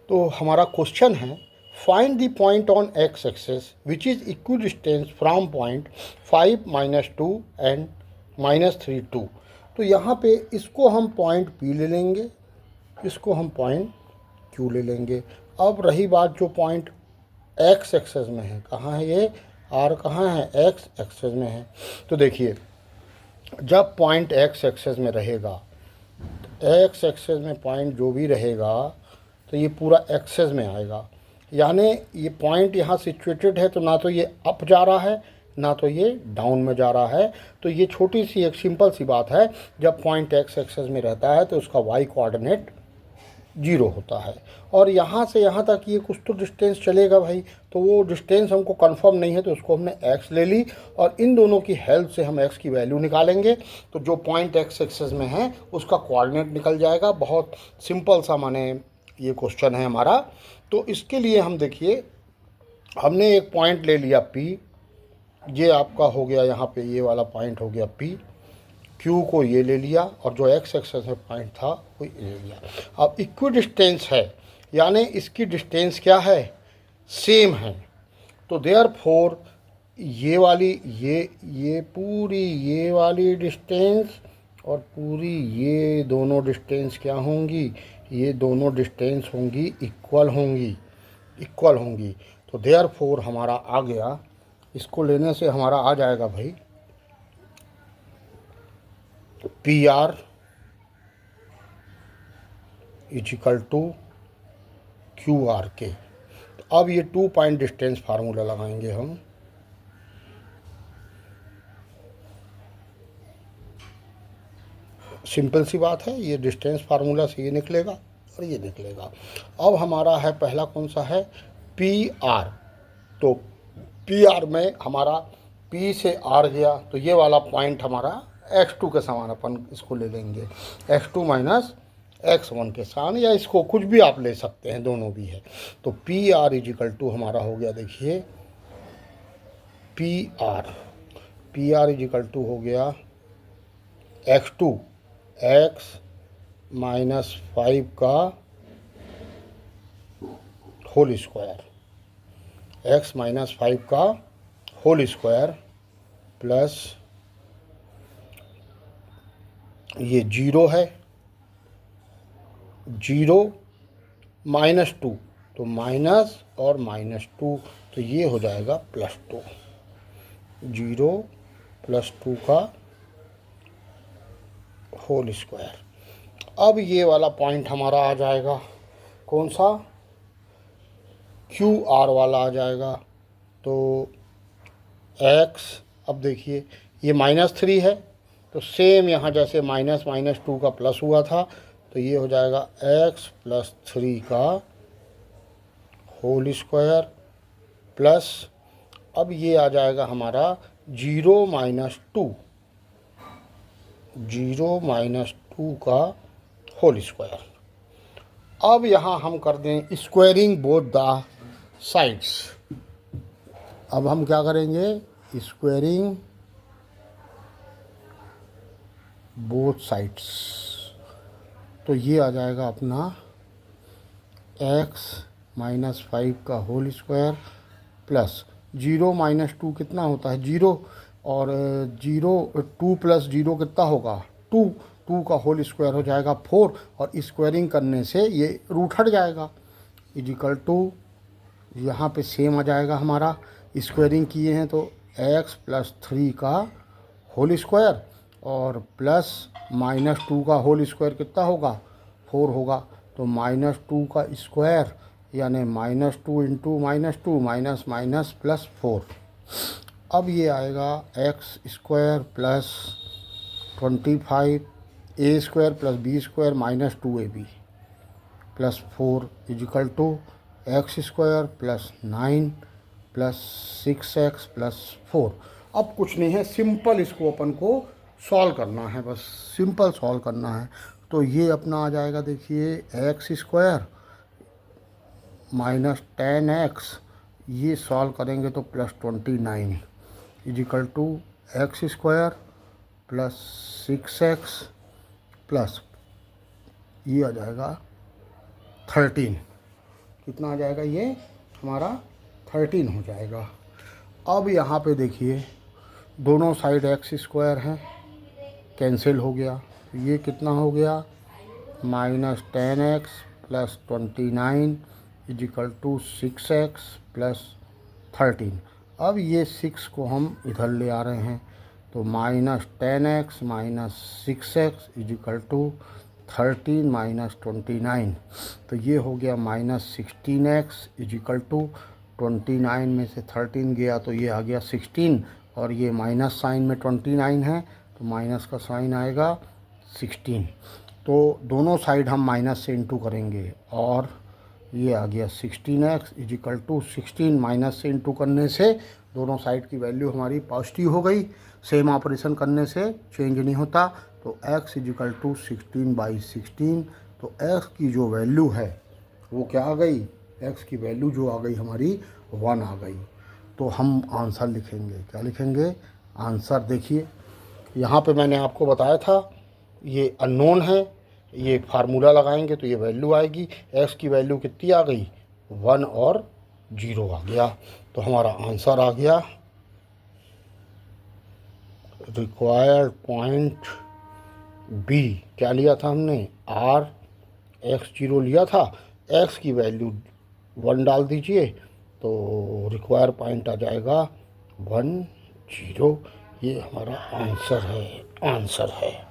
तो हमारा क्वेश्चन है find the point on x axis which is equidistance from point 5 -2 and -3 2। तो यहाँ पे इसको हम पॉइंट पी ले लेंगे, इसको हम पॉइंट क्यू ले लेंगे। अब रही बात जो पॉइंट एक्स एक्सेस में है, कहाँ है ये, आर कहाँ है, एक्स एक्सेस में है। तो देखिए जब पॉइंट एक्स एक्सेस में रहेगा, एक्स एक्सेस में पॉइंट जो भी रहेगा तो ये पूरा एक्सेस में आएगा, यानी ये पॉइंट यहाँ सिचुएटेड है तो ना तो ये अप जा रहा है ना तो ये डाउन में जा रहा है। तो ये छोटी सी एक सिंपल सी बात है, जब पॉइंट एक्स एक्सेस में रहता है तो उसका वाई कोऑर्डिनेट 0 होता है। और यहाँ से यहाँ तक ये कुछ तो डिस्टेंस चलेगा भाई, तो वो डिस्टेंस हमको कंफर्म नहीं है तो उसको हमने x ले ली और इन दोनों की हेल्प से हम x की वैल्यू निकालेंगे। तो जो पॉइंट x एक्सेस में है उसका कोऑर्डिनेट निकल जाएगा। बहुत सिंपल सा माने ये क्वेश्चन है हमारा। तो इसके लिए हम देखिए, हमने एक पॉइंट ले लिया P, ये आपका हो गया यहाँ पे, ये वाला पॉइंट हो गया P, Q को ये ले लिया और जो एक्स एक्सेस में पॉइंट था वो ये ले लिया। अब इक्विडिस्टेंस है, यानी इसकी डिस्टेंस क्या है, सेम है। तो देयरफॉर ये वाली ये पूरी ये वाली डिस्टेंस और पूरी ये दोनों डिस्टेंस क्या होंगी, ये दोनों डिस्टेंस होंगी इक्वल होंगी। तो देयरफॉर हमारा आ गया, इसको लेने से हमारा आ जाएगा भाई P R equal to Q R के। तो अब ये 2 पॉइंट डिस्टेंस फार्मूला लगाएंगे हम। सिंपल सी बात है, ये डिस्टेंस फार्मूला से ये निकलेगा और ये निकलेगा। अब हमारा है पहला कौन सा है, पी आर। तो पी आर में हमारा पी से आर गया तो ये वाला पॉइंट हमारा x2 के समान, अपन इसको ले लेंगे x2 माइनस x1 के समान, या इसको कुछ भी आप ले सकते हैं, दोनों भी है। तो पी आर इजिकल टू हमारा हो गया, देखिए पी आर इजिकल टू हो गया x2 x -5 का होल स्क्वायर, x -5 का होल स्क्वायर प्लस ये 0 है, 0 -2, तो माइनस और -2, तो ये हो जाएगा +2, 0 + 2 का होल स्क्वायर। अब ये वाला पॉइंट हमारा आ जाएगा कौन सा, क्यू आर वाला आ जाएगा। तो x, अब देखिए ये -3 है तो सेम यहाँ जैसे -2 का प्लस हुआ था तो ये हो जाएगा x + 3 का होल स्क्वायर प्लस, अब ये आ जाएगा हमारा 0 -2 का होल स्क्वायर। अब यहाँ हम कर दें स्क्वायरिंग बोथ द साइड्स। अब हम क्या करेंगे, स्क्वायरिंग बोथ साइड्स। तो ये आ जाएगा अपना x -5 का होल स्क्वायर प्लस 0 -2 कितना होता है 0, और 2 + 0 कितना होगा 2 का होल स्क्वायर हो जाएगा 4, और स्क्वायरिंग करने से ये रूट हट जाएगा, इजिकल टू यहाँ पे सेम आ जाएगा हमारा। स्क्वायरिंग किए हैं तो x + 3 का होल स्क्वायर और प्लस -2 का होल स्क्वायर कितना होगा 4 होगा, तो -2 का स्क्वायर यानी -2 × -2 माइनस +4। अब ये आएगा x² plus 25 a² + b² -2ab plus 4 is equal to x² + 9 + 6x + 4। अब कुछ नहीं है, सिंपल इसको अपन को सॉल्व करना है, बस सिंपल सॉल्व करना है। तो ये अपना आ जाएगा, देखिए x² - 10x, ये सॉल्व करेंगे तो +29 is equal to x² + 6x plus ये आ जाएगा 13। कितना आ जाएगा, ये हमारा 13 हो जाएगा। अब यहाँ पे देखिए दोनों साइड एक्स स्क्वायर हैं, कैंसिल हो गया, तो ये कितना हो गया, -10x + 29 = 6x + 13। अब ये 6 को हम इधर ले आ रहे हैं, तो -10x - 6x = 13 - 29, तो ये हो गया -16x = 29 में से 13 गया तो ये आ गया 16, और ये माइनस साइन में 29 है तो माइनस का साइन आएगा 16। तो दोनों साइड हम माइनस से इंटू करेंगे, और ये आ गया 16x = 16, माइनस से इंटू करने से दोनों साइड की वैल्यू हमारी पॉजिटिव हो गई। सेम ऑपरेशन करने से चेंज नहीं होता, तो x = 16/16। तो x की जो वैल्यू है वो क्या आ गई, x की वैल्यू जो आ गई हमारी 1 आ गई। तो हम आंसर लिखेंगे, क्या लिखेंगे, आंसर देखिए यहाँ पे मैंने आपको बताया था ये अननोन है, ये फार्मूला लगाएंगे तो ये वैल्यू आएगी, x की वैल्यू कितनी आ गई, 1 और 0 आ गया। तो हमारा आंसर आ गया, रिक्वायर्ड पॉइंट बी क्या लिया था हमने, x0 लिया था, x की वैल्यू 1 डाल दीजिए तो रिक्वायर पॉइंट आ जाएगा 1 0। ये हमारा आंसर है।